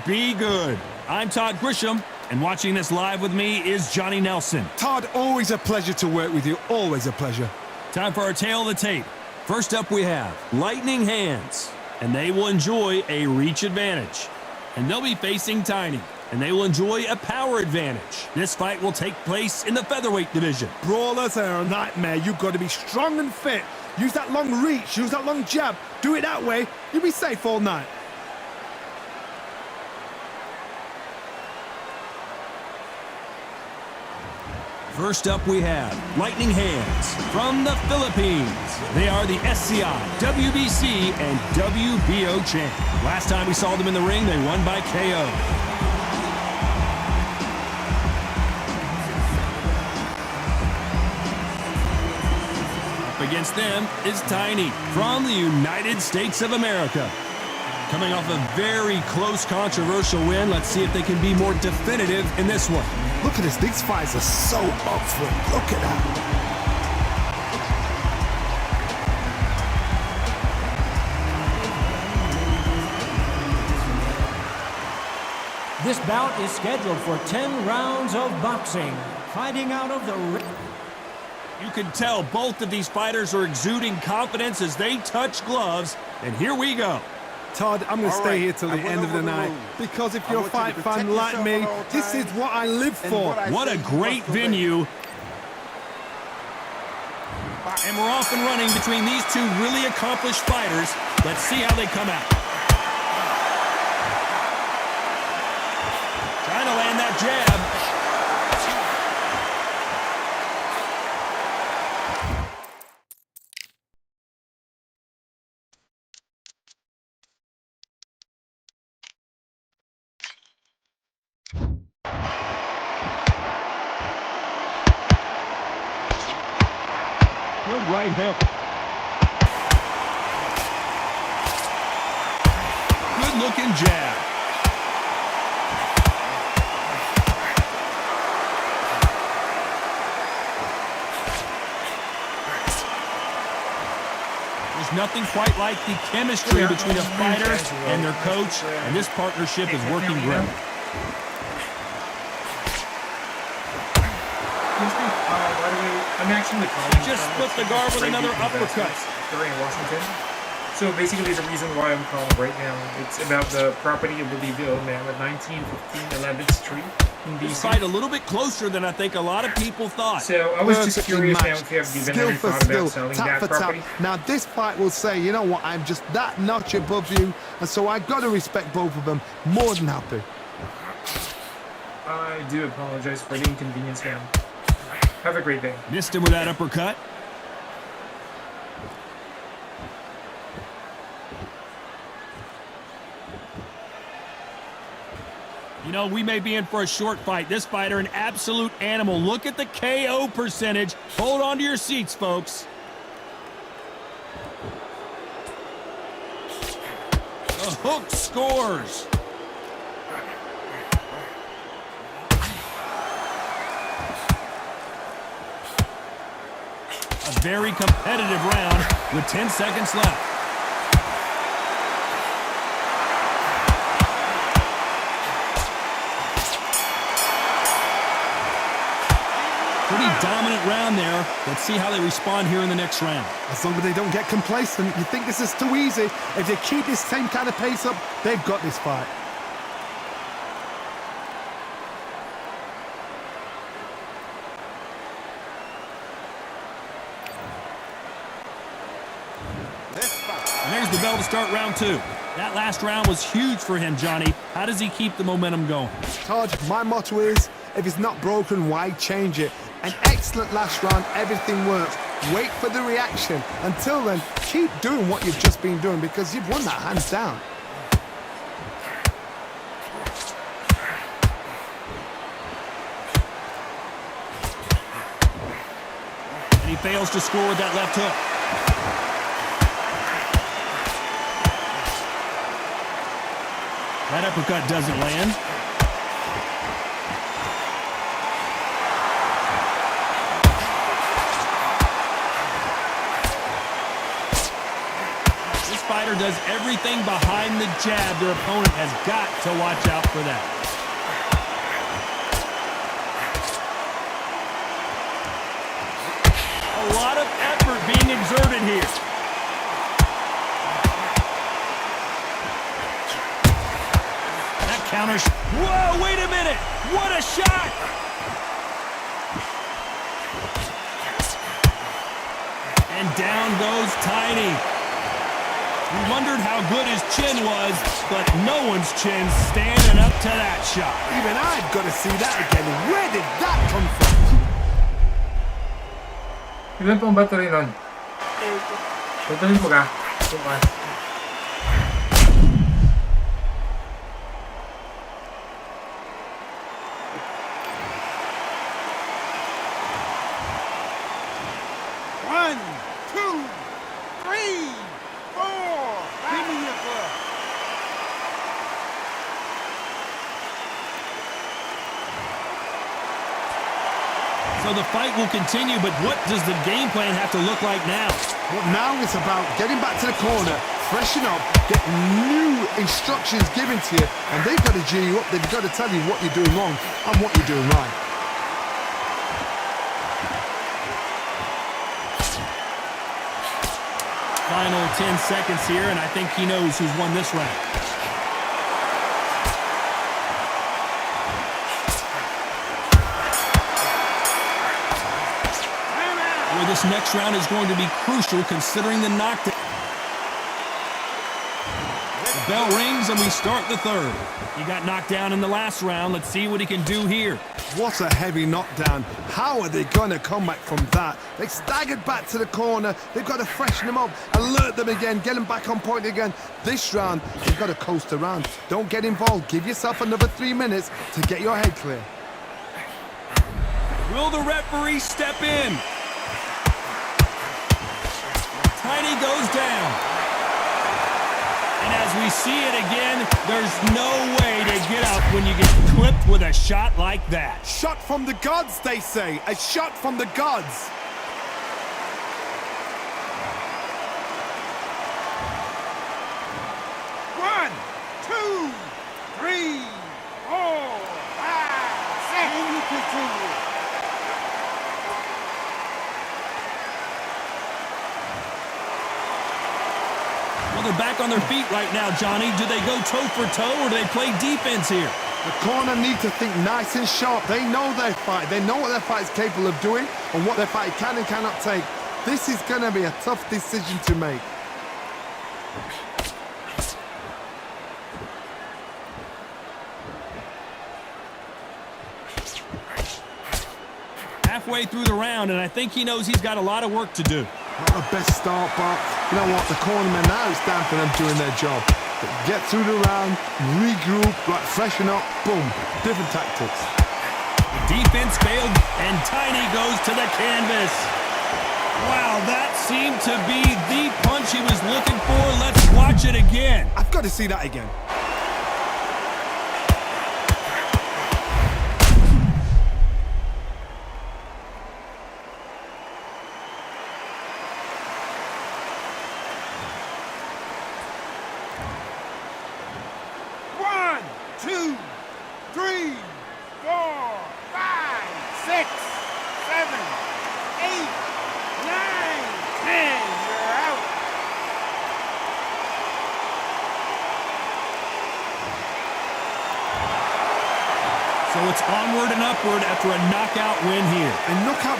be good. I'm Todd Grisham, and watching this live with me is Johnny Nelson. Todd, always a pleasure to work with you. Always a pleasure. Time for our tale of the tape. First up we have Lightning Hands, and they will enjoy a reach advantage. And they'll be facing Tiny, and they will enjoy a power advantage. This fight will take place in the featherweight division. Brawlers are a nightmare. You've got to be strong and fit. Use that long reach, use that long jab. Do it that way, you'll be safe all night. First up we have Lightning Hands from the Philippines. They are the SCI, WBC, and WBO champ. Last time we saw them in the ring, they won by KO. Up against them is Tiny from the United States of America. Coming off a very close, controversial win, let's see if they can be more definitive in this one. Look at this. These fights are so up for it. Look at that. This bout is scheduled for 10 rounds of boxing. Fighting out of the ring. You can tell both of these fighters are exuding confidence as they touch gloves. And here we go. Todd, I'm going to stay here till the end of the night because if you're a fight fan like me, this is what I live for. What a great venue. And we're off and running between these two really accomplished fighters. Let's see how they come out. Trying to land that jab. Good right hook. Good looking jab. There's nothing quite like the chemistry between a fighter and their coach, and this partnership is working great. I'm actually calling. Just split the guard with another uppercut. During Washington. So basically the reason why I'm calling right now, it's about the property of the Leeville man at 1915 11th Street in This DC. fight a little bit closer than I think a lot of people thought. So I was just Perfectly curious now matched. if you have given Skill any for thought skill, about selling tap that for property. tap. Now this fight will say, you know what, I'm just that notch above you, and so I got to respect both of them. More than happy. I do apologize for the inconvenience, man. Have a great day. Missed him with that uppercut. You know, we may be in for a short fight. This fighter, an absolute animal. Look at the KO percentage. Hold on to your seats, folks. The hook scores. A very competitive round with 10 seconds left. Pretty dominant round there. Let's see how they respond here in the next round. As long as they don't get complacent, you think this is too easy. If they keep this same kind of pace up, they've got this fight. And there's the bell to start round two. That last round was huge for him, Johnny. How does he keep the momentum going? Todd, my motto is, if it's not broken, why change it? An excellent last round, everything works. Wait for the reaction. Until then, keep doing what you've just been doing because you've won that hands down. And he fails to score with that left hook. That uppercut doesn't land. fighter does everything behind the jab, their opponent has got to watch out for that. A lot of effort being exerted here. That counters. Whoa, wait a minute. What a shot. And down goes Tiny. We wondered how good his chin was, but no one's chin standing up to that shot. Even I've got to see that again. Where did that come from? Ilan pong battery nun? Tutuloy mo ka. Tutuloy. One, two, three, four. Give me your club. So the fight will continue, but what does the game plan have to look like now? Well, now it's about getting back to the corner, freshen up, get new instructions given to you, and they've got to G you up. They've got to tell you what you're doing wrong and what you're doing right. Final 10 seconds here, and I think he knows who's won this round. Boy, this next round is going to be crucial considering the knockdown. The bell rings and we start the third. He got knocked down in the last round. Let's see what he can do here. What a heavy knockdown. How are they going to come back from that? They staggered back to the corner. They've got to freshen them up, alert them again, get them back on point again. This round, you've got to coast around. Don't get involved. Give yourself another 3 minutes to get your head clear. Will the referee step in? Tiny goes down. And as we see it again, there's no way to get up when you get clipped with a shot like that. Shot from the gods, they say. A shot from the gods. One, two, three, four, five, six. And you continue. Well, they're back on their feet right now, Johnny. Do they go toe for toe or do they play defense here? The corner need to think nice and sharp. They know their fight. They know what their fight is capable of doing and what their fight can and cannot take. This is going to be a tough decision to make. Halfway through the round, and I think he knows he's got a lot of work to do. Not the best start, but you know what? The cornermen now, it's down for them doing their job. But get through the round, regroup, right, freshen up, boom. Different tactics. The defense failed, and Tiny goes to the canvas. Wow, that seemed to be the punch he was looking for. Let's watch it again. I've got to see that again. One, two, three, four, five, six, seven, eight, nine, 10. You're out. So it's onward and upward after a knockout win here. And knockout.